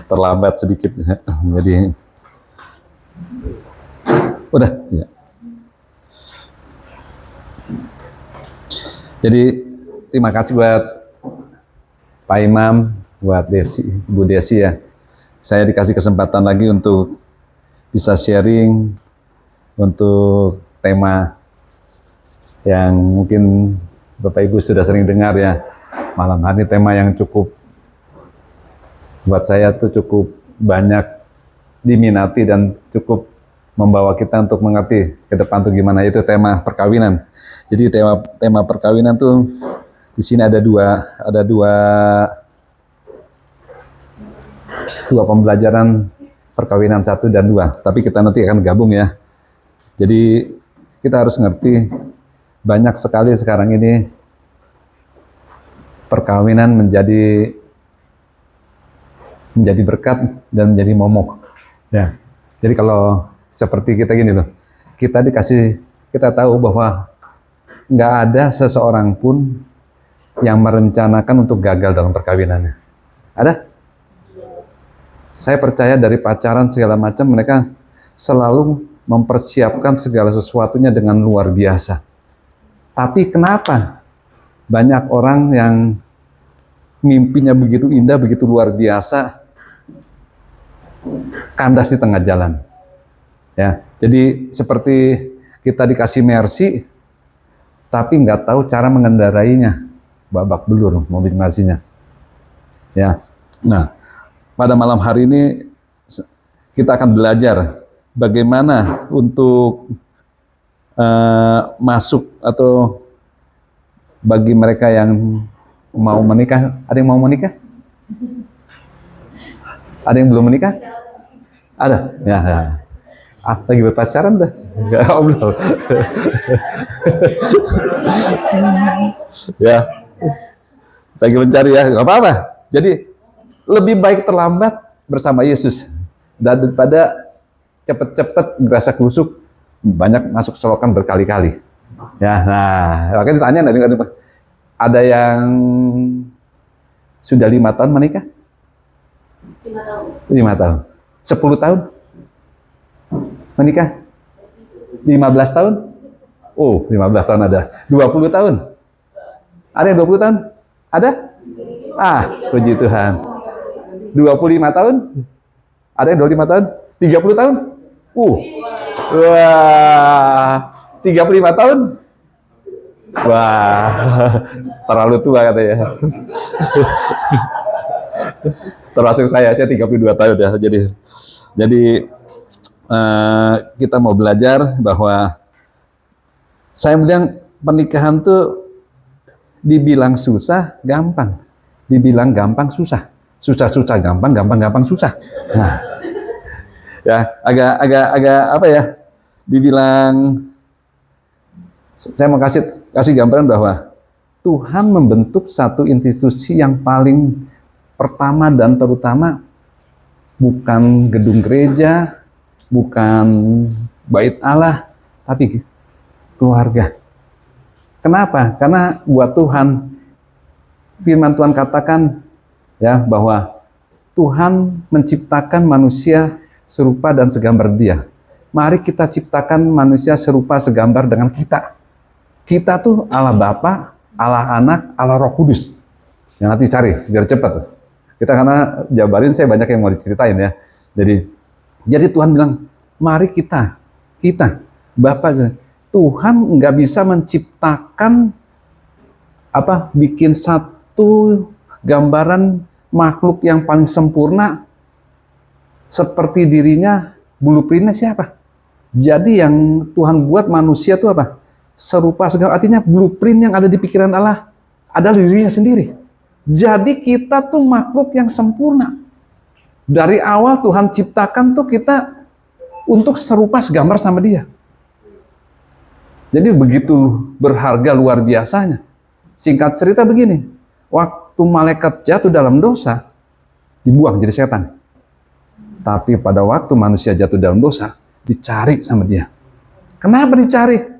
terlambat sedikit. Jadi udah ya. Jadi terima kasih buat Pak Imam, buat Desi, Bu Desi ya. Saya dikasih kesempatan lagi untuk bisa sharing untuk tema yang mungkin Bapak Ibu sudah sering dengar ya. Malam hari tema yang cukup buat saya tuh cukup banyak diminati dan cukup membawa kita untuk mengerti ke depan tuh gimana, itu tema perkawinan. Jadi tema perkawinan tuh di sini ada dua pembelajaran perkawinan 1 dan 2, tapi kita nanti akan gabung ya. Jadi kita harus ngerti banyak sekali sekarang ini perkawinan menjadi berkat dan menjadi momok. Ya. Jadi kalau seperti kita gini loh, kita tahu bahwa nggak ada seseorang pun yang merencanakan untuk gagal dalam perkawinannya. Ada? Saya percaya dari pacaran segala macam mereka selalu mempersiapkan segala sesuatunya dengan luar biasa. Tapi kenapa banyak orang yang mimpinya begitu indah, begitu luar biasa, kandas di tengah jalan? Ya, jadi seperti kita dikasih Mercy, tapi nggak tahu cara mengendarainya, babak belur mobil Mercy-nya. Ya, nah pada malam hari ini kita akan belajar bagaimana untuk masuk, atau bagi mereka yang mau menikah. Ada yang mau menikah? Ada yang belum menikah? Ada? Ya. Lagi berpacaran dah? Enggak, belum. Ya, lagi mencari ya, nggak apa-apa. Jadi lebih baik terlambat bersama Yesus daripada cepet-cepet gerasa kerusuk banyak masuk selokan berkali-kali. Ya, nah, makanya ditanya ada yang sudah 5 tahun menikah? 5 tahun. 5 tahun. 10 tahun? Menikah? 15 tahun? Oh, 15 tahun ada. 20 tahun? Ada yang 20 tahun? Ada? Puji Tuhan. 25 tahun? Ada yang 25 tahun? 30 tahun? Wah, 35 tahun? Wah, terlalu tua katanya. Termasuk saya 32 tahun ya. Jadi kita mau belajar bahwa saya bilang pernikahan tuh dibilang susah, gampang. Dibilang gampang, susah. Susah-susah gampang, gampang-gampang susah. Nah, ya agak apa ya? Dibilang, saya mau kasih gambaran bahwa Tuhan membentuk satu institusi yang paling pertama dan terutama bukan gedung gereja, bukan bait Allah, tapi keluarga. Kenapa? Karena buat Tuhan, firman Tuhan katakan ya bahwa Tuhan menciptakan manusia serupa dan segambar Dia. Mari kita ciptakan manusia serupa segambar dengan kita. Kita tuh Allah Bapa, Allah Anak, Allah Roh Kudus. Yang nanti cari biar cepat. Kita karena jabarin saya banyak yang mau diceritain ya. Jadi Tuhan bilang, mari kita Bapak, Tuhan nggak bisa menciptakan bikin satu gambaran makhluk yang paling sempurna seperti dirinya. Blueprintnya siapa? Jadi yang Tuhan buat manusia itu apa? Serupa segala, artinya blueprint yang ada di pikiran Allah adalah dirinya sendiri. Jadi kita tuh makhluk yang sempurna. Dari awal Tuhan ciptakan tuh kita untuk serupa segambar sama Dia. Jadi begitu berharga luar biasanya. Singkat cerita begini, waktu malaikat jatuh dalam dosa, dibuang jadi setan. Tapi pada waktu manusia jatuh dalam dosa, dicari sama Dia. Kenapa dicari?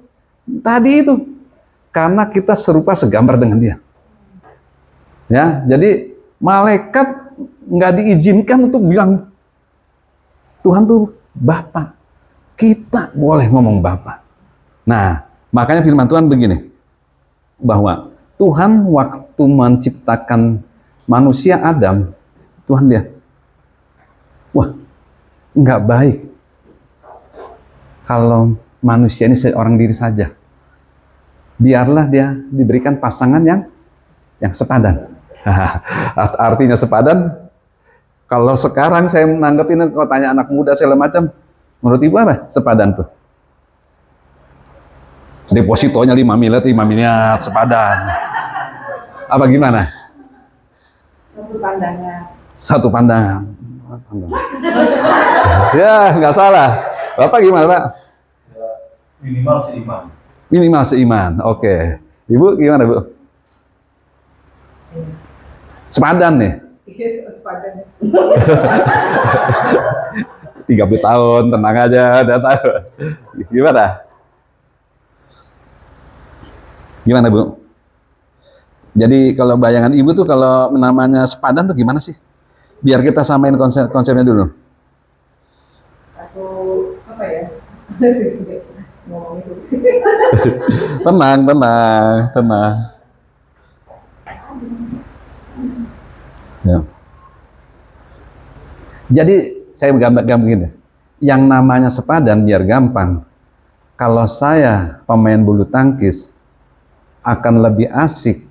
Tadi itu, karena kita serupa segambar dengan Dia. Ya, jadi malaikat nggak diizinkan untuk bilang Tuhan tuh Bapa. Kita boleh ngomong Bapa. Nah, makanya firman Tuhan begini, bahwa Tuhan waktu menciptakan manusia Adam, Tuhan lihat, wah, nggak baik kalau manusia ini seorang diri saja. Biarlah dia diberikan pasangan yang sepadan. Artinya sepadan, kalau sekarang saya menanggapin, kalau tanya anak muda segala macam, menurut ibu apa sepadan tuh? Depositonya 5 miliar sepadan. Apa gimana? Satu pandangan. Ya, nggak salah. Bapak gimana, Pak? Minimal seiman. Minimal seiman. Oke. Ibu gimana, Bu? Sepadan nih. Iya, sepadan. 30 tahun, tenang aja, udah tahu. Gimana? Gimana, Bu? Jadi kalau bayangan Ibu tuh kalau namanya sepadan tuh gimana sih? Biar kita samain konsepnya dulu. Aku apa ya? Ngomong itu. Tenang. Ya. Jadi saya gambar begini. Yang namanya sepadan biar gampang. Kalau saya pemain bulu tangkis akan lebih asik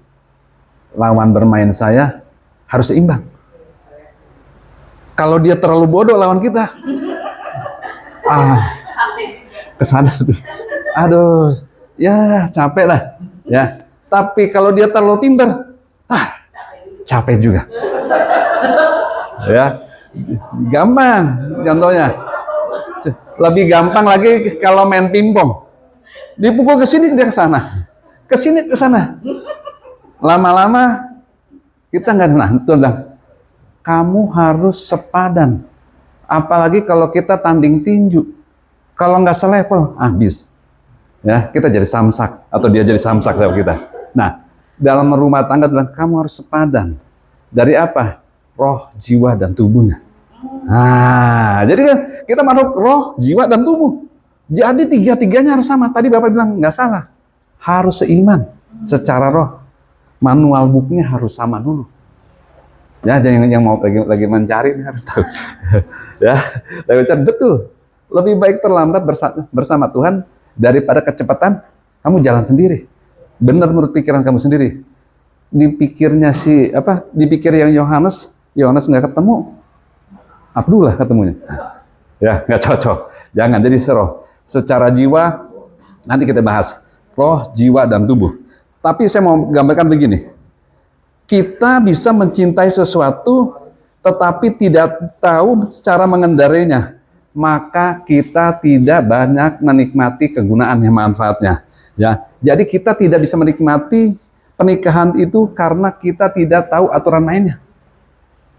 lawan bermain saya harus seimbang. Kalau dia terlalu bodoh lawan kita, kesana, aduh, ya capek lah, ya. Tapi kalau dia terlalu pintar, capek juga, ya. Gampang, contohnya, lebih gampang lagi kalau main pingpong, dipukul ke sini dia ke sana, ke sini ke sana, lama-lama kita nggak nonton lah. Kamu harus sepadan. Apalagi kalau kita tanding tinju. Kalau nggak selevel, habis. Ya, kita jadi samsak atau dia jadi samsak sama kita. Nah, dalam rumah tangga kamu harus sepadan. Dari apa? Roh, jiwa, dan tubuhnya. Nah, jadi kan kita makhluk roh, jiwa, dan tubuh. Jadi tiga-tiganya harus sama. Tadi Bapak bilang nggak salah. Harus seiman secara roh. Manual booknya harus sama dulu. Ya, yang mau lagi mencari ini harus tahu. Ya, betul. Lebih baik terlambat bersama Tuhan daripada kecepatan kamu jalan sendiri. Benar menurut pikiran kamu sendiri. Dipikirnya dipikir yang Yohanes nggak ketemu. Abdullah ketemunya. Ya, nggak cocok. Jangan jadi roh. Secara jiwa nanti kita bahas roh, jiwa, dan tubuh. Tapi saya mau gambarkan begini. Kita bisa mencintai sesuatu tetapi tidak tahu cara mengendarainya, maka kita tidak banyak menikmati kegunaannya, manfaatnya. Ya, jadi kita tidak bisa menikmati pernikahan itu karena kita tidak tahu aturan mainnya.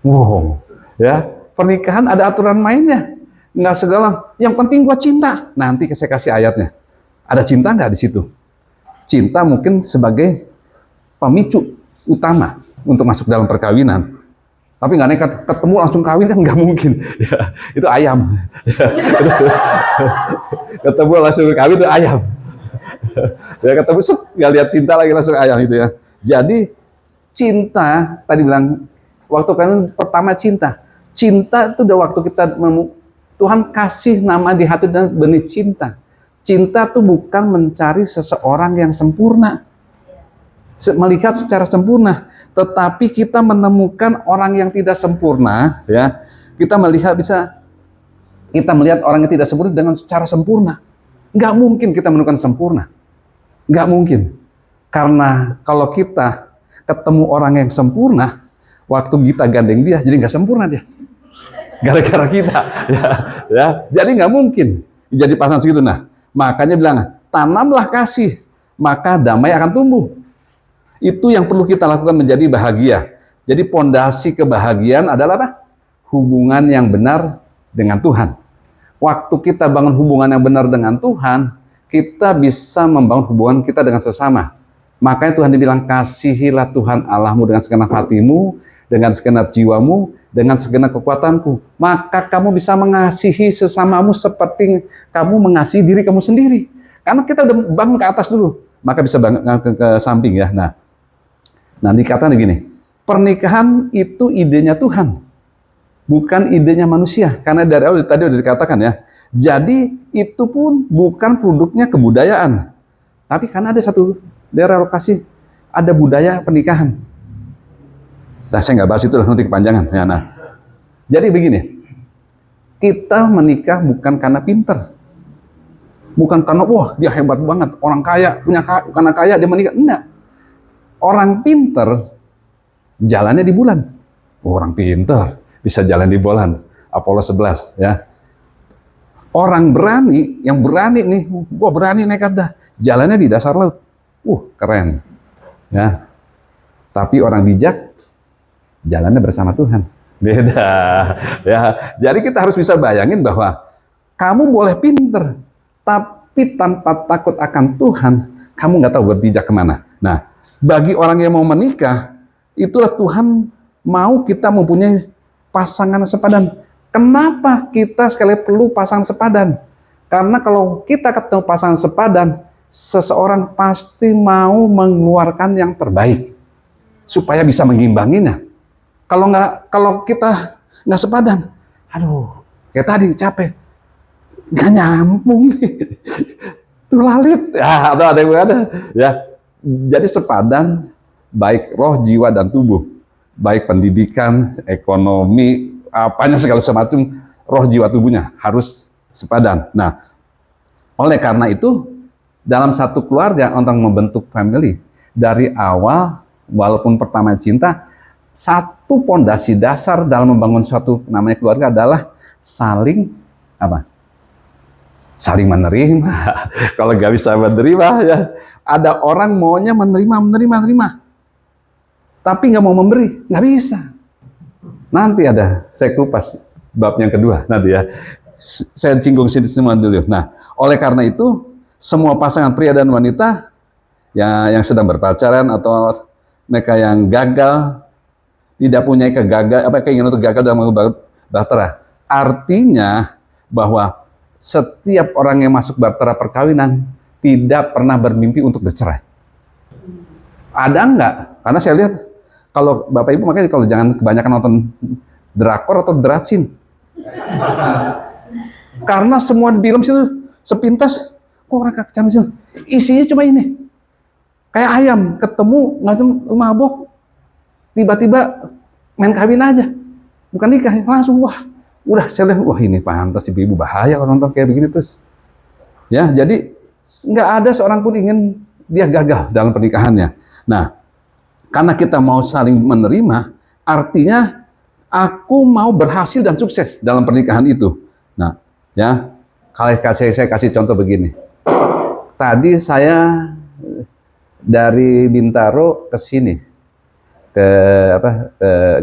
Wow, ya, pernikahan ada aturan mainnya. Nggak segala, yang penting gua cinta. Nanti saya kasih ayatnya. Ada cinta nggak di situ? Cinta mungkin sebagai pemicu utama untuk masuk dalam perkawinan, tapi nggak nekat ketemu langsung kawin kan nggak mungkin. Ya, itu ayam. Ya, ketemu langsung kawin itu ayam. Ya, ketemu nggak lihat cinta lagi langsung ayam itu ya. Jadi cinta tadi bilang waktu kan pertama cinta itu udah waktu kita Tuhan kasih nama di hati dan benih cinta. Cinta tuh bukan mencari seseorang yang sempurna, melihat secara sempurna, tetapi kita menemukan orang yang tidak sempurna, ya. Kita melihat orang yang tidak sempurna dengan secara sempurna. Nggak mungkin kita menemukan sempurna. Nggak mungkin. Karena kalau kita ketemu orang yang sempurna, waktu kita gandeng dia, jadi nggak sempurna dia. Gara-gara kita. Ya. Jadi nggak mungkin jadi pasangan segitu. Nah, makanya bilang, tanamlah kasih, maka damai akan tumbuh. Itu yang perlu kita lakukan menjadi bahagia. Jadi pondasi kebahagiaan adalah apa? Hubungan yang benar dengan Tuhan. Waktu kita bangun hubungan yang benar dengan Tuhan, kita bisa membangun hubungan kita dengan sesama. Makanya Tuhan dibilang, kasihilah Tuhan Allahmu dengan segenap hatimu, dengan segenap jiwamu, dengan segenap kekuatanku. Maka kamu bisa mengasihi sesamamu seperti kamu mengasihi diri kamu sendiri. Karena kita udah bangun ke atas dulu, maka bisa bangun ke samping ya. Nah, nanti katanya gini, pernikahan itu idenya Tuhan, bukan idenya manusia. Karena dari awal tadi udah dikatakan ya. Jadi itu pun bukan produknya kebudayaan. Tapi karena ada satu daerah lokasi, ada budaya pernikahan. Nah, saya nggak bahas itu lah, nanti kepanjangan. Ya, nah, jadi begini, kita menikah bukan karena pinter, bukan karena wah dia hebat banget, orang kaya karena kaya dia menikah. Enggak, orang pinter jalannya di bulan. Orang pinter bisa jalan di bulan. Apollo 11 ya. Orang berani, yang berani nih, gua berani nekat dah, jalannya di dasar laut. Keren. Ya. Tapi orang bijak jalannya bersama Tuhan. Beda. Ya. Jadi kita harus bisa bayangin bahwa kamu boleh pinter, tapi tanpa takut akan Tuhan, kamu nggak tahu berpijak kemana. Nah, bagi orang yang mau menikah, itulah Tuhan mau kita mempunyai pasangan sepadan. Kenapa kita sekali perlu pasangan sepadan? Karena kalau kita ketemu pasangan sepadan, seseorang pasti mau mengeluarkan yang terbaik supaya bisa mengimbanginya. Kalau kita nggak sepadan, aduh, kayak tadi capek, nggak nyambung nih, tuh lalit, ya atau ada yang ada, ya. Jadi sepadan, baik roh, jiwa dan tubuh, baik pendidikan, ekonomi, apanya segala semacam, roh, jiwa, tubuhnya harus sepadan. Nah, oleh karena itu, dalam satu keluarga untuk membentuk family dari awal, walaupun pertama cinta, satu pondasi dasar dalam membangun suatu namanya keluarga adalah saling apa? Saling menerima. Kalau nggak bisa menerima ya, ada orang maunya menerima, tapi nggak mau memberi, nggak bisa. Nanti ada, saya kupas bab yang kedua nanti ya. Saya singgung sini semua dulu. Nah, oleh karena itu, semua pasangan pria dan wanita yang sedang berpacaran atau mereka yang gagal, tidak punya keinginan untuk gagal dalam bahtera. Artinya bahwa setiap orang yang masuk bahtera perkawinan tidak pernah bermimpi untuk bercerai. Ada enggak? Karena saya lihat, kalau Bapak Ibu makanya kalau jangan kebanyakan nonton drakor atau dracin. Karena semua di film situ sepintas, kok orang kacang sih? Isinya cuma ini. Kayak ayam ketemu ngajeng mabok, tiba-tiba main kawin aja. Bukan nikah, langsung udah saya lihat, ini pantas ibu-ibu bahaya kalau nonton kayak begini terus. Ya, jadi nggak ada seorang pun ingin dia gagal dalam pernikahannya. Nah, karena kita mau saling menerima, artinya aku mau berhasil dan sukses dalam pernikahan itu. Nah, ya, kalau saya kasih contoh begini. Tadi saya dari Bintaro ke sini, ke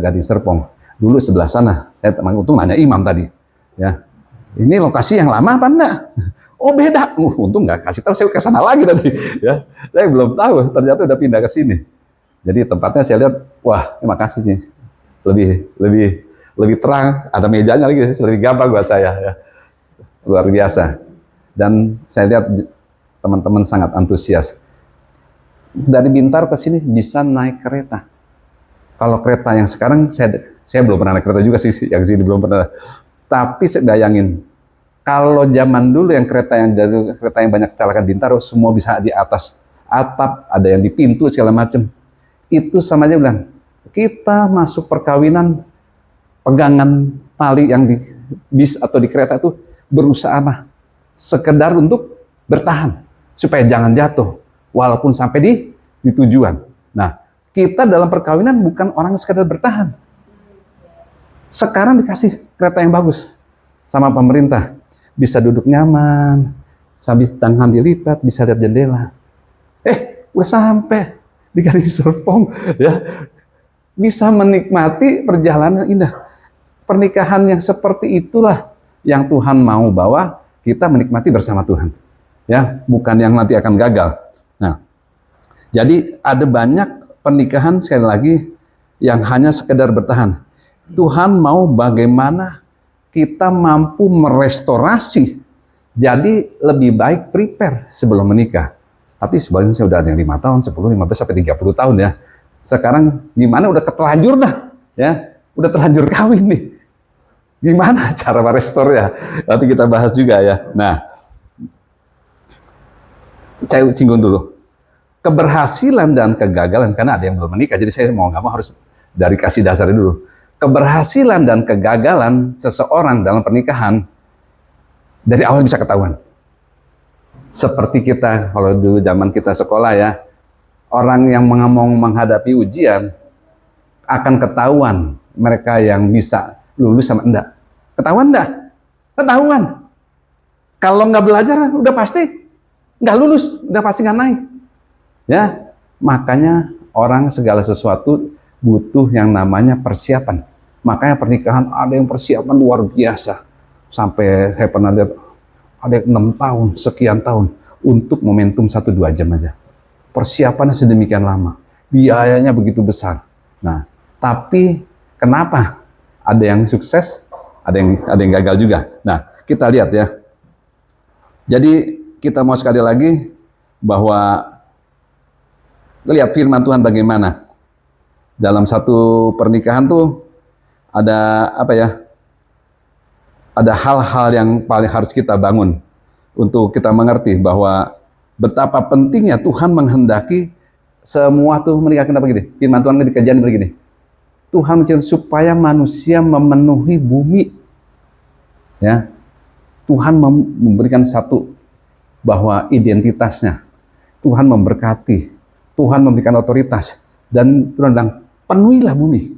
Gading Serpong. Dulu sebelah sana, saya untung nanya imam tadi. Ya, ini lokasi yang lama apa enggak? Oh beda. Untung nggak kasih tahu, saya ke sana lagi tadi. Ya, saya belum tahu. Ternyata udah pindah ke sini. Jadi tempatnya saya lihat, wah, terima kasih sih, lebih terang, ada mejanya lagi, lebih gampang buat saya, ya. Luar biasa. Dan saya lihat teman-teman sangat antusias. Dari Bintaro ke sini bisa naik kereta. Kalau kereta yang sekarang saya belum pernah naik kereta juga sih, yang sini belum pernah. Tapi saya bayangin, kalau zaman dulu yang kereta yang banyak kecelakaan Bintaro, semua bisa di atas atap, ada yang di pintu segala macam. Itu sama aja bilang, kita masuk perkawinan, pegangan tali yang di bis atau di kereta itu berusaha apa? Sekedar untuk bertahan, supaya jangan jatuh, walaupun sampai di tujuan. Nah, kita dalam perkawinan bukan orang sekedar bertahan. Sekarang dikasih kereta yang bagus sama pemerintah, bisa duduk nyaman, sambil tangan dilipat, bisa lihat jendela. Udah sampai di Gading Serpong, ya, bisa menikmati perjalanan indah. Pernikahan yang seperti itulah yang Tuhan mau bawa kita menikmati bersama Tuhan, ya, bukan yang nanti akan gagal. Nah, Jadi ada banyak pernikahan sekali lagi yang hanya sekedar bertahan. Tuhan mau bagaimana kita mampu merestorasi. Jadi lebih baik prepare sebelum menikah. Tapi sebagian saya udah ada yang 5 tahun, 10, 15 sampai 30 tahun ya. Sekarang gimana udah terlanjur dah ya. Udah terlanjur kawin nih. Gimana cara merestore ya? Nanti kita bahas juga ya. Nah, saya singgung dulu. Keberhasilan dan kegagalan, karena ada yang belum menikah, jadi saya mau nggak mau harus dari kasih dasar dulu. Keberhasilan dan kegagalan seseorang dalam pernikahan dari awal bisa ketahuan. Seperti kita, kalau dulu zaman kita sekolah ya, orang yang mau menghadapi ujian akan ketahuan mereka yang bisa lulus sama enggak. Ketahuan enggak? Ketahuan. Kalau nggak belajar, udah pasti nggak lulus, udah pasti nggak naik. Ya, makanya orang segala sesuatu butuh yang namanya persiapan. Makanya pernikahan ada yang persiapan luar biasa. Sampai saya pernah lihat ada 6 tahun, sekian tahun untuk momentum 1-2 jam aja. Persiapannya sedemikian lama. Biayanya begitu besar. Nah, tapi kenapa ada yang sukses, ada yang gagal juga. Nah, kita lihat ya. Jadi kita mau sekali lagi bahwa lihat firman Tuhan bagaimana dalam satu pernikahan tuh ada apa ya? Ada hal-hal yang paling harus kita bangun untuk kita mengerti bahwa betapa pentingnya Tuhan menghendaki semua tuh menikah. Kenapa gini? Firman Tuhan di kajian begini. Tuhan menciptakan supaya manusia memenuhi bumi. Ya. Tuhan memberikan satu bahwa identitasnya. Tuhan memberkati. Tuhan memberikan otoritas. Dan Tuhan bilang, penuhilah bumi.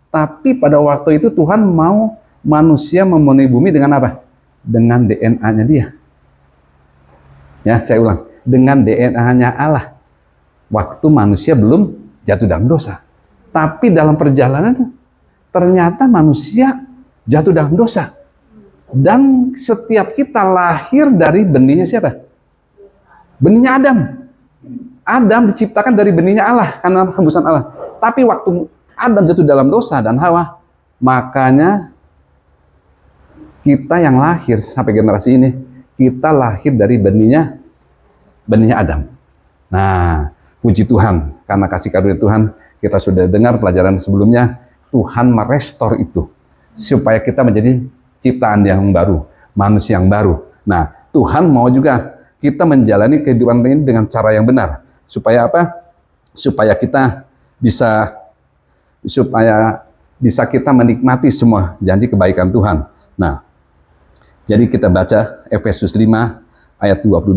Tapi pada waktu itu Tuhan mau manusia memenuhi bumi dengan apa? Dengan DNA-nya dia. Ya, saya ulang. Dengan DNA-nya Allah. Waktu manusia belum jatuh dalam dosa. Tapi dalam perjalanan ternyata manusia jatuh dalam dosa. Dan setiap kita lahir dari benihnya siapa? Benihnya Adam. Adam diciptakan dari benihnya Allah, karena hembusan Allah. Tapi waktu Adam jatuh dalam dosa dan Hawa, makanya kita yang lahir sampai generasi ini, kita lahir dari benihnya Adam. Nah, puji Tuhan, karena kasih karunia Tuhan, kita sudah dengar pelajaran sebelumnya, Tuhan merestor itu, supaya kita menjadi ciptaan yang baru, manusia yang baru. Nah, Tuhan mau juga kita menjalani kehidupan ini dengan cara yang benar. Supaya apa? Supaya kita bisa kita menikmati semua janji kebaikan Tuhan. Nah, jadi kita baca Efesus 5 ayat 22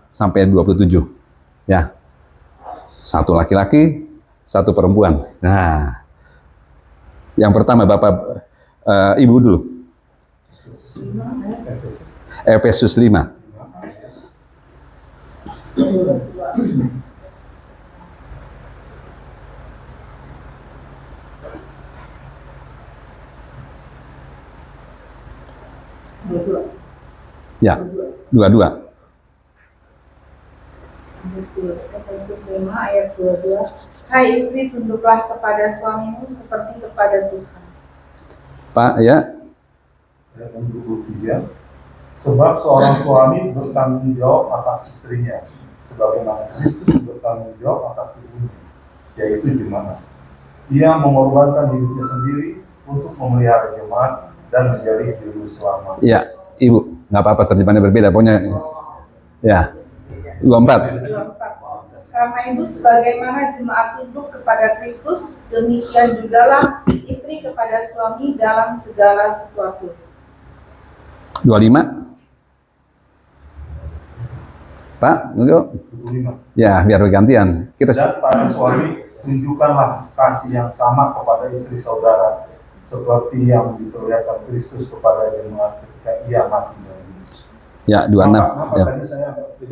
sampai 27. Ya. Satu laki-laki, satu perempuan. Nah, yang pertama Bapak Ibu dulu. Efesus 5. Ya, 22. Efesus 5 ayat 22. Hai istri, tunduklah kepada suamimu seperti kepada Tuhan. Pak, ya. Ayat 23. Sebab seorang suami bertanggung jawab atas istrinya, sebagaimana Kristus bertanggung jawab atas tubuhnya, yaitu jemaat. Ia mengorbankan hidupnya sendiri untuk memelihara jemaat dan menjadi juru selamat. Ya, Ibu, nggak apa-apa terjemahannya berbeda, pokoknya. Ya, 24. Karena itu sebagaimana jemaat tunduk kepada Kristus, demikian jugalah istri kepada suami dalam segala sesuatu. 25. Pak, yuk. 25. Ya, biar bergantian. Kita Dan pada suami, tunjukkanlah kasih yang sama kepada istri saudara, seperti yang diperlihatkan Kristus kepada jemaat ketika ia mati. ya 26. Maka Ya. tadi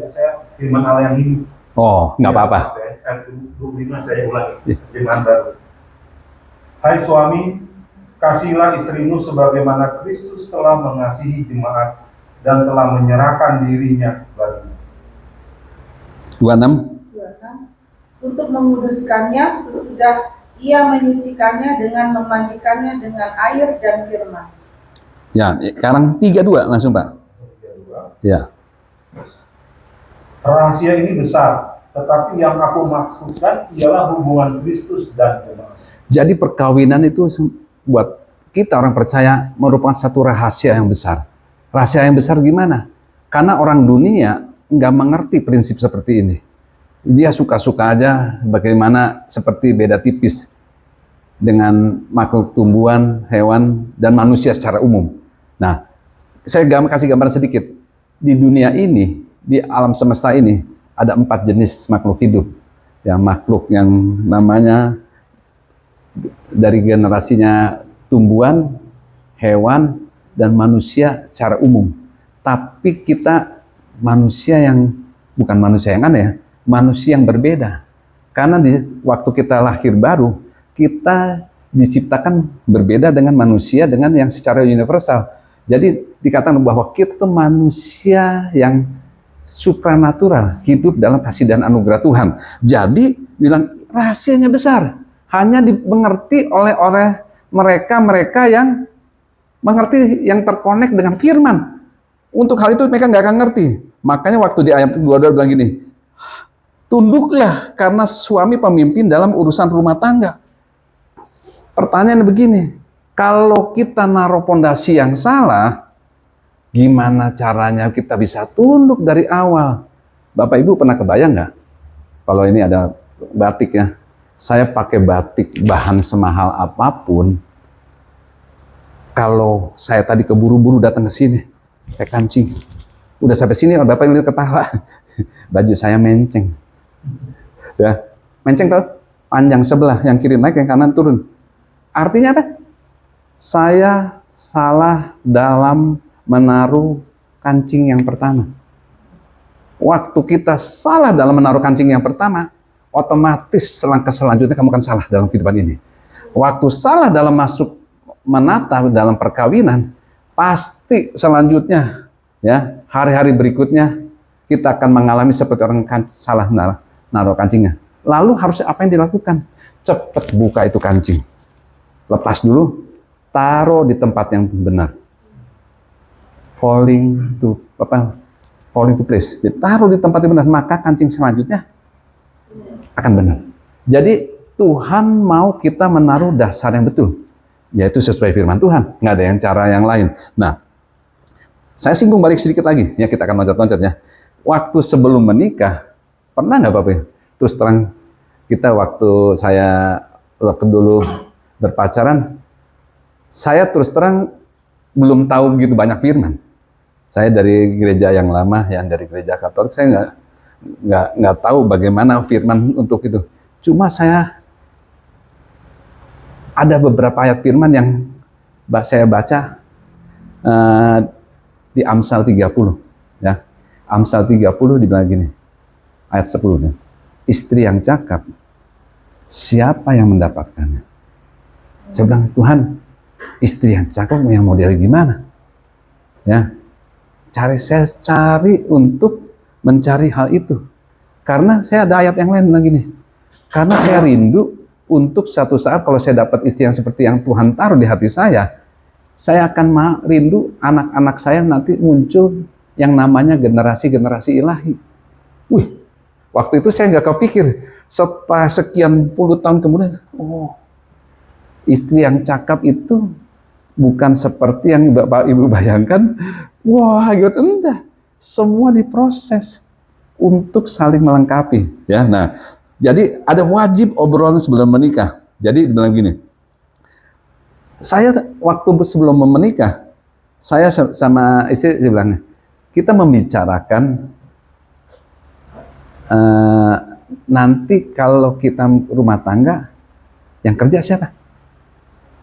saya firman Allah yang hidup. Oh, nggak apa-apa. Ayat 25 saya ulangi, firman baru. Hai suami, kasihilah istrimu sebagaimana Kristus telah mengasihi jemaat dan telah menyerahkan dirinya baginya. 26. untuk menguduskannya sesudah ia menyucikannya dengan memandikannya dengan air dan firman. Ya, sekarang 32 langsung Pak. Ya. Rahasia ini besar, tetapi yang aku maksudkan ialah hubungan Kristus dan jemaat. Jadi perkawinan itu buat kita orang percaya merupakan satu rahasia yang besar. Rahasia yang besar gimana? Karena orang dunia nggak mengerti prinsip seperti ini. Dia suka-suka aja bagaimana seperti beda tipis dengan makhluk tumbuhan, hewan, dan manusia secara umum. Nah, saya kasih gambaran sedikit. Di dunia ini, di alam semesta ini, ada 4 jenis makhluk hidup. Ya, makhluk yang namanya dari generasinya tumbuhan, hewan, dan manusia secara umum. Tapi kita manusia yang, bukan manusia yang aneh ya, manusia yang berbeda. Karena di waktu kita lahir baru, kita diciptakan berbeda dengan manusia dengan yang secara universal. Jadi dikatakan bahwa kita itu manusia yang supranatural, hidup dalam kasih dan anugerah Tuhan. Jadi bilang rahasianya besar, hanya dimengerti oleh mereka yang mengerti, yang terkonek dengan firman. Untuk hal itu mereka nggak akan ngerti. Makanya waktu di ayat 22 bilang gini, tunduklah karena suami pemimpin dalam urusan rumah tangga. Pertanyaan begini, kalau kita naruh pondasi yang salah, gimana caranya kita bisa tunduk dari awal? Bapak Ibu pernah kebayang nggak? Kalau ini ada batik ya, saya pakai batik bahan semahal apapun, kalau saya tadi keburu-buru datang ke sini, saya kancing. Udah sampai sini, Bapak yang lihat ketawa. Baju saya menceng. Ya, menceng tuh panjang sebelah, yang kiri naik, yang kanan turun. Artinya apa? Saya salah dalam menaruh kancing yang pertama. Waktu kita salah dalam menaruh kancing yang pertama, otomatis langkah selanjutnya kamu akan salah dalam kehidupan ini. Waktu salah dalam masuk menata dalam perkawinan, pasti selanjutnya ya, hari-hari berikutnya kita akan mengalami seperti orang salah naruh kancingnya. Lalu harus apa yang dilakukan? Cepat buka itu kancing. Lepas dulu, taruh di tempat yang benar. Falling to place. Taruh di tempat yang benar, maka kancing selanjutnya akan benar. Jadi Tuhan mau kita menaruh dasar yang betul, yaitu sesuai firman Tuhan. Nggak ada yang cara yang lain. Nah, saya singgung balik sedikit lagi, ya kita akan loncat-loncat ya. Waktu sebelum menikah, pernah nggak Bapak? Terus terang, kita waktu dulu berpacaran, saya terus terang belum tahu begitu banyak firman. Saya dari gereja yang lama, yang dari gereja Katolik, saya nggak tahu bagaimana firman untuk itu. Cuma saya ada beberapa ayat firman yang saya baca di Amsal 30, ya. Amsal 30 dibilang gini, ayat 10, ya. Istri yang cakap, siapa yang mendapatkannya? Saya bilang, Tuhan, istri yang cakap yang model gimana? Ya, saya cari untuk mencari hal itu. Karena saya ada ayat yang lain bilang gini, karena saya rindu untuk suatu saat kalau saya dapat istri yang seperti yang Tuhan taruh di hati saya akan rindu anak-anak saya nanti muncul yang namanya generasi-generasi ilahi. Wih, waktu itu saya nggak kepikir. Setelah sekian puluh tahun kemudian, oh, istri yang cakap itu bukan seperti yang Bapak Ibu bayangkan. Wah, gitu. Enggak. Semua diproses untuk saling melengkapi. Ya, nah, jadi ada wajib obrolan sebelum menikah. Jadi bilang gini, saya waktu sebelum menikah, saya sama istri bilang, kita membicarakan nanti kalau kita rumah tangga, yang kerja siapa?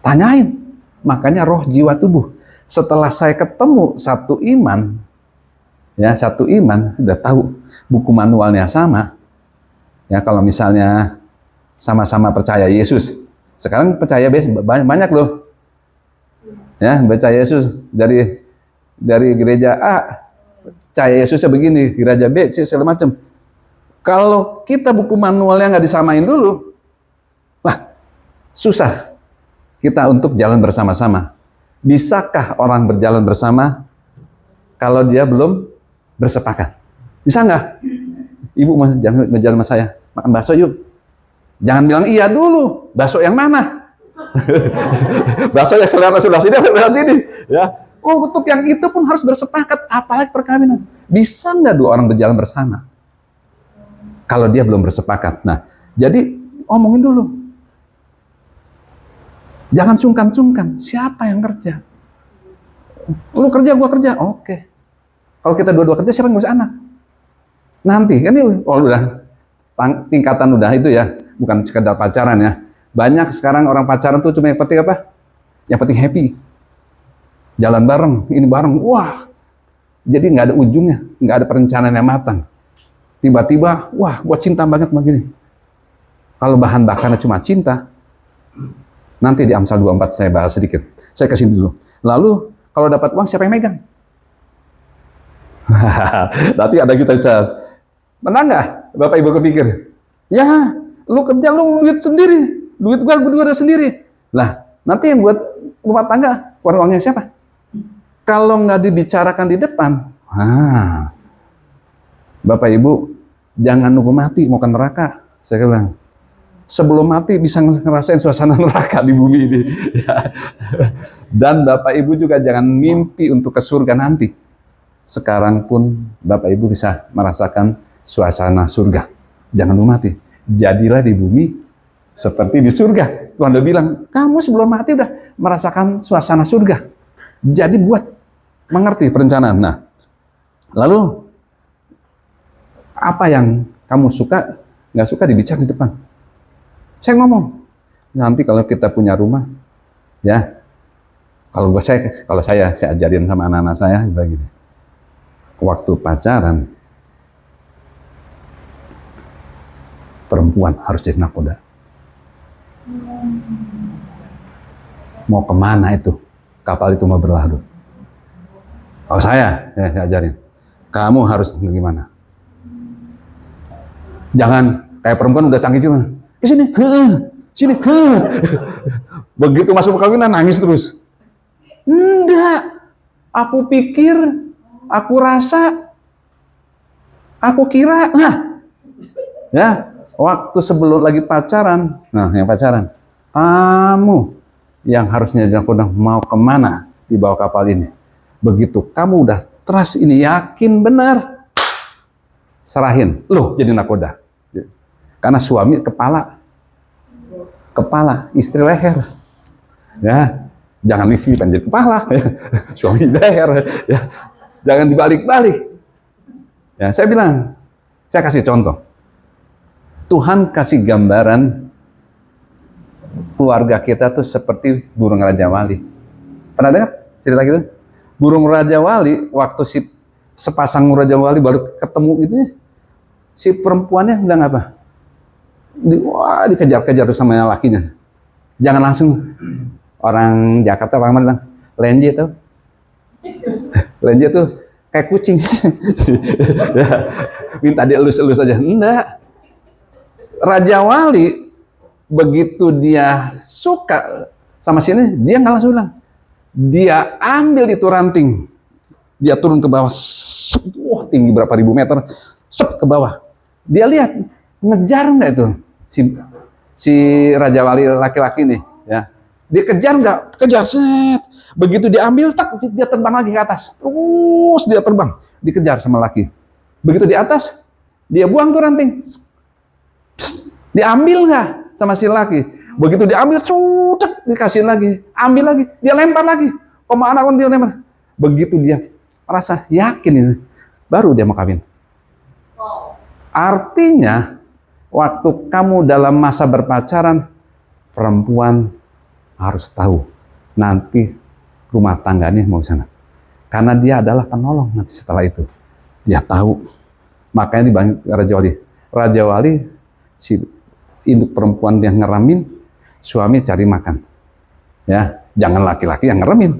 Tanyain. Makanya roh, jiwa, tubuh. Setelah saya ketemu satu iman, ya satu iman, udah tahu buku manualnya sama. Ya kalau misalnya sama-sama percaya Yesus, sekarang percaya banyak loh. Ya percaya Yesus dari gereja A, percaya Yesusnya begini, gereja B, segala macam. Kalau kita buku manualnya nggak disamain dulu, wah, susah kita untuk jalan bersama-sama. Bisakah orang berjalan bersama kalau dia belum bersepakat? Bisa nggak? Ibu jangan berjalan sama saya, makan bakso yuk. Jangan bilang iya dulu. Bakso yang mana? Bakso yang selera sebelah sini, sebelah sini. Ya. Oh, untuk yang itu pun harus bersepakat, apalagi perkawinan. Bisa nggak dua orang berjalan bersama? Kalau dia belum bersepakat. Nah, jadi omongin dulu. Jangan sungkan-sungkan. Siapa yang kerja? Lu kerja, gua kerja. Oke. Kalau kita dua-dua kerja, siapa yang ngurus anak? Nanti kan itu, udah tingkatan udah itu ya, bukan sekedar pacaran ya. Banyak sekarang orang pacaran tuh cuma yang penting apa? Yang penting happy. Jalan bareng, ini bareng. Wah. Jadi nggak ada ujungnya, nggak ada perencanaan yang matang. Tiba-tiba, wah, gua cinta banget begini. Kalau bahan bakarnya cuma cinta, nanti di Amsal 24 saya bahas sedikit. Saya kasih dulu. Lalu, kalau dapat uang, siapa yang megang? Nanti ada kita bisa menang nggak? Bapak Ibu kepikir? Ya, lu kerja, lu duit sendiri. Duit gua ada sendiri. Lah, nanti yang buat rumah tangga, uangnya siapa? Kalau nggak dibicarakan di depan, Bapak Ibu, jangan nunggu mati mau ke neraka. Saya bilang, sebelum mati bisa ngerasain suasana neraka di bumi ini. Ya. Dan Bapak Ibu juga jangan mimpi untuk ke surga nanti. Sekarang pun Bapak Ibu bisa merasakan suasana surga. Jangan nunggu mati. Jadilah di bumi seperti di surga. Tuhan udah bilang, kamu sebelum mati udah merasakan suasana surga. Jadi buat mengerti perencanaan. Nah, lalu apa yang kamu suka, nggak suka dibicara di depan. Saya ngomong, nanti kalau kita punya rumah, ya, kalau saya ajarin sama anak-anak saya begini. Waktu pacaran, perempuan harus jadi nakoda. Mau kemana itu? Kapal itu mau berlalu. Kalau saya ajarin, kamu harus gimana? Jangan kayak perempuan udah canggih juga. Sini, sini. Begitu masuk perkawinan nangis terus. Enggak. Aku pikir, aku rasa, aku kira. Nah, ya, waktu sebelum lagi pacaran, yang pacaran, kamu yang harusnya dilakukan mau kemana di bawah kapal ini. Begitu kamu udah trust ini, yakin benar, serahin. Loh, jadi nakoda. Karena suami kepala, istri leher. Ya, jangan istri panjat kepala, ya. Suami leher. Ya. Jangan dibalik-balik. Ya, saya bilang, saya kasih contoh. Tuhan kasih gambaran keluarga kita tuh seperti burung Raja Wali. Pernah dengar cerita gitu? Burung Raja Wali, waktu sepasang Raja Wali baru ketemu gitu, si perempuannya bilang apa? Dikejar-kejar tuh sama lakinya. Jangan langsung. Orang Jakarta Pak Ahmad bilang, lenje tuh. Lenje tuh kayak kucing. Ya, minta dielus-elus aja. Enggak. Raja Wali, begitu dia suka sama sini, dia nggak langsung bilang. Dia ambil itu ranting. Dia turun ke bawah. Wah, tinggi berapa ribu meter. Ke bawah. Dia lihat. Ngejar nggak itu si Raja Wali laki-laki nih, ya? Dia kejar nggak? Kejar, set. Begitu diambil, tak, dia terbang lagi ke atas. Terus dia terbang, dikejar sama laki. Begitu di atas, dia buang tuh ranting. Diambil nggak sama si laki? Begitu diambil, cucek, dikasih lagi, ambil lagi, dia lempar lagi. Kemana pun dia lempar. Begitu dia rasa yakin ini, baru dia mau kawin. Artinya, waktu kamu dalam masa berpacaran, perempuan harus tahu nanti rumah tangganya mau sana. Karena dia adalah penolong nanti setelah itu. Dia tahu. Makanya di Raja Wali. Raja Wali, si induk perempuan yang ngeramin, suami cari makan. Ya, jangan laki-laki yang ngeramin.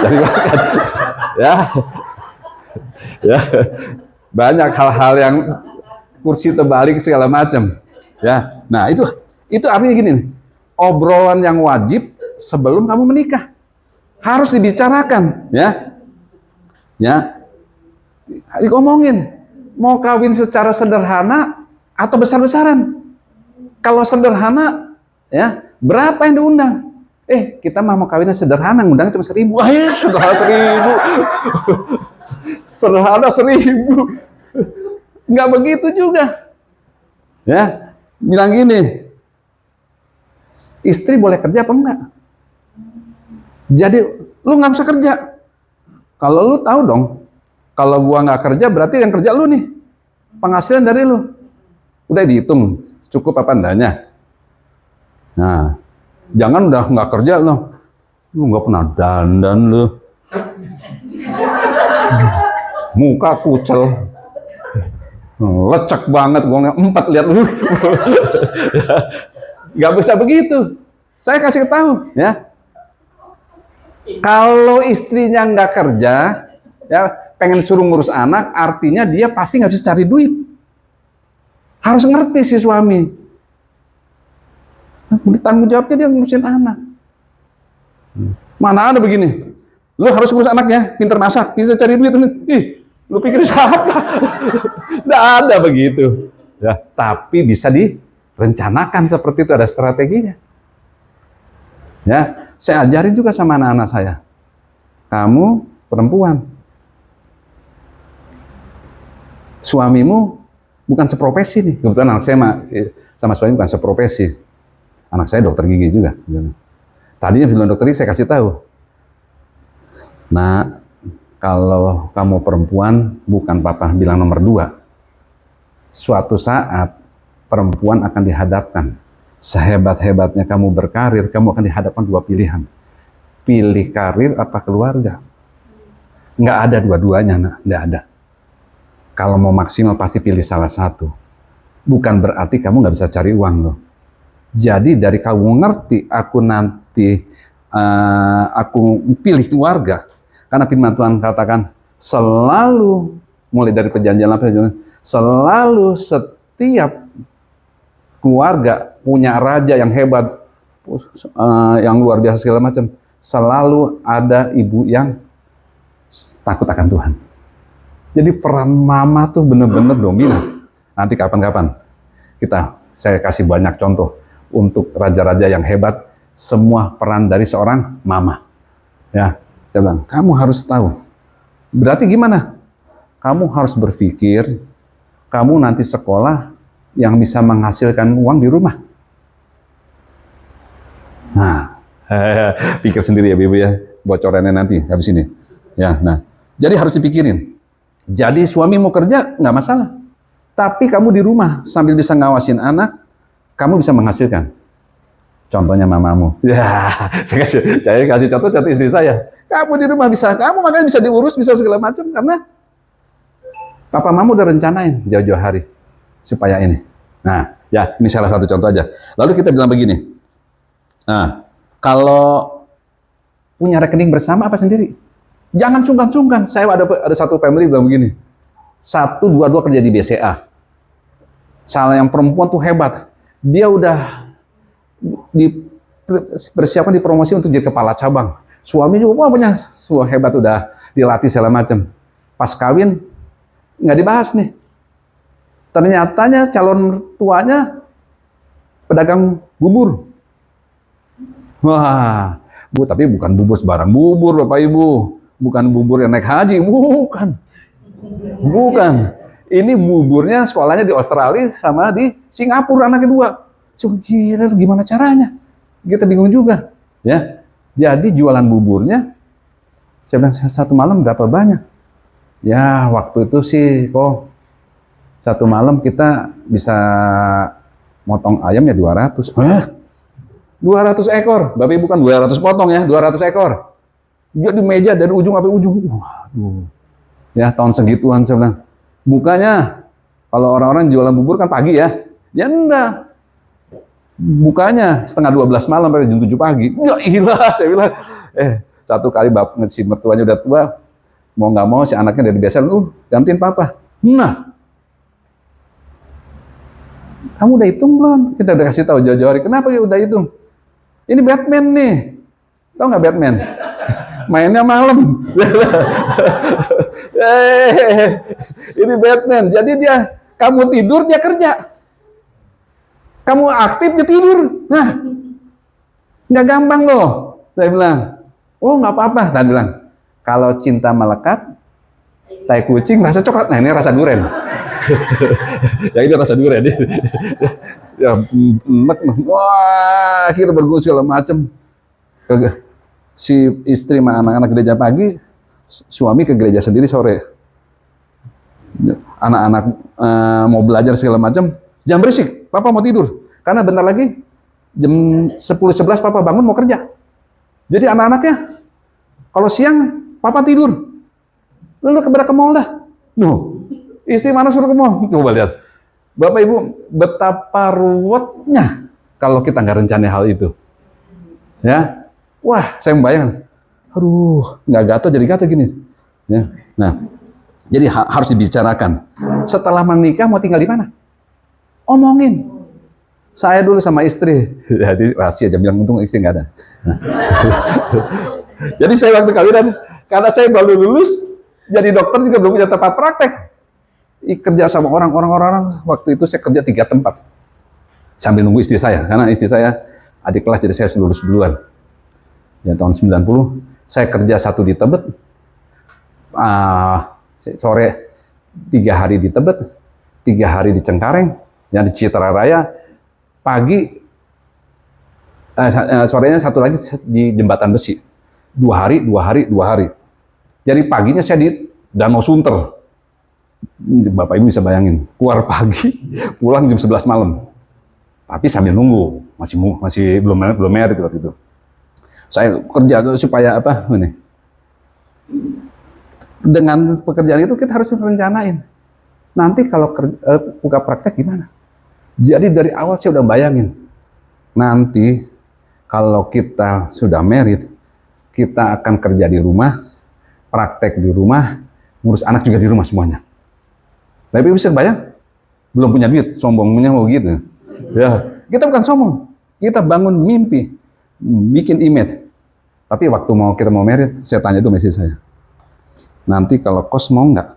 Cari makan. Ya. banyak hal-hal yang kursi terbalik segala macam. Ya, nah itu artinya gini nih, obrolan yang wajib sebelum kamu menikah harus dibicarakan, ya, ngomongin mau kawin secara sederhana atau besar-besaran. Kalau sederhana, ya berapa yang diundang? Kita mau kawinnya sederhana, ngundangnya cuma 1.000. Ayo, sederhana 1.000. Sederhana 1.000. Nggak begitu juga. Ya, bilang gini, istri boleh kerja apa enggak? Jadi, lu nggak usah kerja. Kalau lu tahu dong, kalau gua nggak kerja, berarti yang kerja lu nih. Penghasilan dari lu. Udah dihitung, cukup apa enggaknya. Nah, jangan udah nggak kerja lu nggak pernah dandan lu, muka kucel, lecek banget, gua 4 lihat lu. Nggak bisa begitu. Saya kasih tahu, ya. Kalau istrinya nggak kerja, ya pengen suruh ngurus anak, artinya dia pasti nggak bisa cari duit. Harus ngerti si suami. Tanggung jawabnya dia ngurusin anak. Mana ada begini? Lu harus ngurus anaknya, pintar masak, bisa cari duit. Ih, lu pikir siapa? Nggak ada begitu. Ya, tapi bisa direncanakan seperti itu, ada strateginya. Ya, saya ajarin juga sama anak-anak saya. Kamu perempuan, suamimu bukan seprofesi nih. Kebetulan anak saya sama suami bukan seprofesi. Anak saya dokter gigi juga. Tadinya sebelum dokter gigi saya kasih tahu. Nah, kalau kamu perempuan, bukan papa bilang nomor 2. Suatu saat perempuan akan dihadapkan. Sehebat-hebatnya kamu berkarir, kamu akan dihadapkan 2 pilihan. Pilih karir apa keluarga. Nggak ada dua-duanya, nah, nggak ada. Kalau mau maksimal pasti pilih salah satu. Bukan berarti kamu nggak bisa cari uang loh. Jadi dari kamu ngerti, aku nanti aku pilih keluarga. Karena firman Tuhan katakan selalu, mulai dari perjanjian lama, selalu setiap keluarga punya raja yang hebat, yang luar biasa segala macam. Selalu ada ibu yang takut akan Tuhan. Jadi peran mama tuh bener-bener dominan. Nanti kapan-kapan saya kasih banyak contoh untuk raja-raja yang hebat, semua peran dari seorang mama. Ya, saya bilang, kamu harus tahu. Berarti gimana? Kamu harus berpikir, kamu nanti sekolah yang bisa menghasilkan uang di rumah. Nah, pikir sendiri ya, Ibu ya, bocorannya nanti habis ini. Ya, nah, jadi harus dipikirin. Jadi suami mau kerja nggak masalah, tapi kamu di rumah sambil bisa ngawasin anak, kamu bisa menghasilkan. Contohnya mamamu. Ya, saya kasih contoh istri saya. Kamu di rumah bisa, kamu makanya bisa diurus, bisa segala macam karena papa mama udah rencanain jauh-jauh hari supaya ini. Nah, ya ini salah satu contoh aja. Lalu kita bilang begini. Nah, kalau punya rekening bersama apa sendiri? Jangan sungkan-sungkan. Saya ada satu family bilang begini. 1, 2 kerja di BCA. Salah yang perempuan tuh hebat. Dia udah dipersiapkan dipromosi untuk jadi kepala cabang. Suami juga punya hebat, udah dilatih segala macam. Pas kawin nggak dibahas nih. Ternyatanya calon tuanya pedagang bubur. Wah, Bu, tapi bukan bubur sembarang bubur, Bapak Ibu. Bukan bubur yang naik haji, bukan. Bukan. Ini buburnya sekolahnya di Australia sama di Singapura anak kedua. Gila, gimana caranya? Kita bingung juga, ya. Jadi jualan buburnya, saya bilang 1 malam berapa banyak? Ya waktu itu sih kok 1 malam kita bisa motong ayam ya 200. 200 ekor, Bapak Ibu kan 200 potong ya, 200 ekor. Dia di meja dari ujung sampai ujung. Waduh. Ya tahun segituan saya bilang. Bukanya kalau orang-orang jualan bubur kan pagi ya. Ya enggak. Bukanya setengah 12 malam sampai jam 7 pagi. Ya ilah, saya bilang. Satu kali bapak si mertuanya udah tua, mau nggak mau si anaknya dari biasa, gantiin papa. Nah, kamu udah hitung belum? Kita udah kasih tahu jauh-jauh hari. Kenapa ya udah hitung? Ini Batman nih. Tahu nggak Batman? Mainnya malam. Ini Batman. Jadi kamu tidur, dia kerja. Kamu aktif, dia tidur. Nah, nggak gampang loh. Saya bilang, oh nggak apa-apa. Saya bilang, kalau cinta melekat, tai kucing rasa coklat. Nah ini rasa duren. Ya ini rasa duren. Ya, wah, akhirnya berguru segala macam. Si istri sama anak-anak gereja pagi, suami ke gereja sendiri sore. Anak-anak mau belajar segala macam, jam berisik, papa mau tidur. Karena bentar lagi jam 10-11 papa bangun mau kerja. Jadi anak-anaknya kalau siang papa tidur. Lalu ke mall dah. Nuh, istri mana suruh ke mall? Coba lihat. Bapak Ibu, betapa ruwetnya kalau kita nggak rencana hal itu. Ya. Wah, saya membayangkan. Aduh, nggak gato jadi gato gini. Ya. Nah, jadi harus dibicarakan. Setelah menikah mau tinggal di mana? Omongin. Saya dulu sama istri. Jadi rahasia aja bilang untung istri nggak ada. Nah. Jadi saya waktu kawinan, karena saya baru lulus, jadi dokter juga belum punya tempat praktek. Kerja sama orang-orang waktu itu saya kerja 3 tempat. Sambil nunggu istri saya, karena istri saya adik kelas jadi saya lulus duluan. Ya tahun 90, saya kerja 1 di Tebet, sore 3 hari di Tebet, 3 hari di Cengkareng, yang di Citra Raya, pagi, sorenya 1 lagi di Jembatan Besi, 2 hari. Jadi paginya saya di Danau Sunter. Bapak Ibu bisa bayangin, keluar pagi, pulang jam 11 malam. Tapi sambil nunggu, masih belum married waktu itu. Saya kerja supaya apa ini? Dengan pekerjaan itu kita harus merencanain. Nanti kalau buka praktek gimana? Jadi dari awal saya udah bayangin. Nanti kalau kita sudah married, kita akan kerja di rumah, praktek di rumah, ngurus anak juga di rumah semuanya. Tapi bisa bayang? Belum punya duit, sombongnya mau gitu. Ya, kita bukan sombong. Kita bangun mimpi, bikin image. Tapi waktu kita mau married, saya tanya itu istri saya. Nanti kalau kos mau nggak?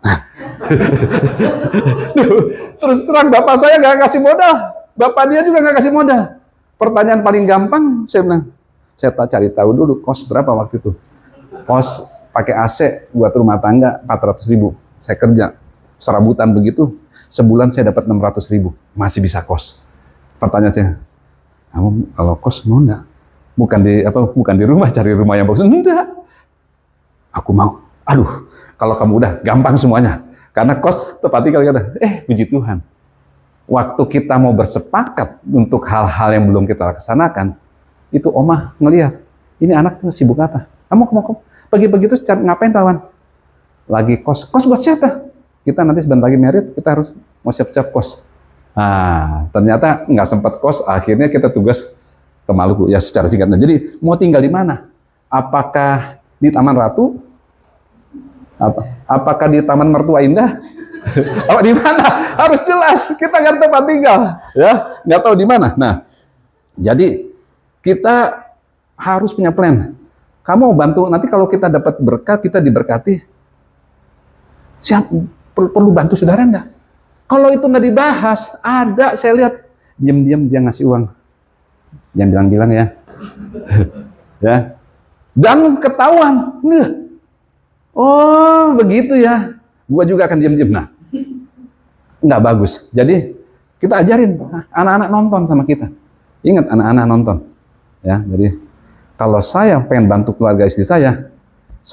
Terus terang bapak saya nggak kasih modal. Bapak dia juga nggak kasih modal. Pertanyaan paling gampang, saya bilang, saya cari tahu dulu kos berapa waktu itu. Kos pakai AC buat rumah tangga 400.000. Saya kerja serabutan begitu, sebulan saya dapat 600.000. Masih bisa kos. Pertanyaan saya, kamu kalau kos mau nggak? Bukan di rumah, cari rumah yang bagus. Enggak. Aku mau. Aduh, kalau kamu udah gampang semuanya. Karena kos tempat tinggal kita. Puji Tuhan. Waktu kita mau bersepakat untuk hal-hal yang belum kita laksanakan, itu Oma ngelihat, ini anak sibuk apa? Kamu pagi-pagi itu ngapain tawan? Lagi kos. Kos buat siapa? Kita nanti sebentar lagi married, kita harus mau siap-siap kos. Nah, ternyata nggak sempat kos, akhirnya kita tugas ke Maluku, ya secara singkatnya. Jadi, mau tinggal di mana? Apakah di Taman Ratu? Apakah di Taman Mertua Indah? Apa di mana? Harus jelas, kita nggak tempat tinggal. Ya, nggak tahu di mana. Nah, jadi, kita harus punya plan. Kamu mau bantu, nanti kalau kita dapat berkat, kita diberkati, perlu bantu saudara enggak? Kalau itu nggak dibahas, ada saya lihat, diam-diam dia ngasih uang. Jangan bilang-bilang ya. Ya. Dan ketahuan. Oh, begitu ya. Gua juga akan diam-diam. Nah, nggak bagus. Jadi, kita ajarin anak-anak nonton sama kita. Ingat, anak-anak nonton. Ya, jadi, kalau saya pengen bantu keluarga istri saya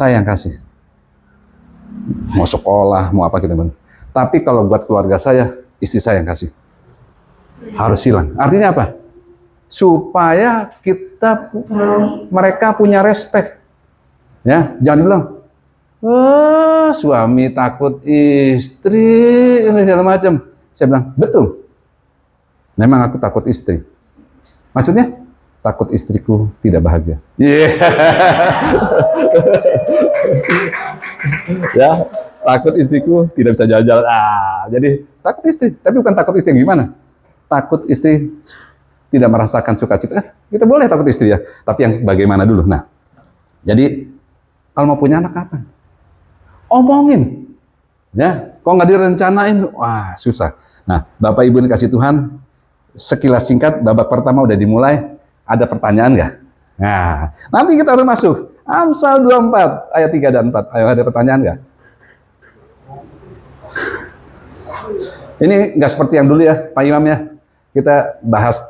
yang kasih. Mau sekolah, mau apa kita bantu. Tapi kalau buat keluarga saya, istri saya yang kasih. Harus hilang. Artinya apa? Supaya mereka punya respect. Ya, jangan bilang, suami takut istri, ini segala macam. Saya bilang, betul. Memang aku takut istri. Maksudnya, takut istriku tidak bahagia. Yeah. Ya, takut istriku tidak bisa jalan-jalan. Jadi takut istri, tapi bukan takut istri yang gimana? Takut istri tidak merasakan sukacita. Kita boleh takut istri ya, tapi yang bagaimana dulu. Nah, jadi kalau mau punya anak kapan? Omongin. Ya, kok nggak direncanain? Wah, susah. Nah, Bapak Ibu dikasih Tuhan, sekilas singkat, babak pertama udah dimulai. Ada pertanyaan nggak? Nah, nanti kita udah masuk. Amsal 24, ayat 3 dan 4. Ayo, ada pertanyaan nggak? Ini nggak seperti yang dulu ya, Pak Imam ya. Kita bahas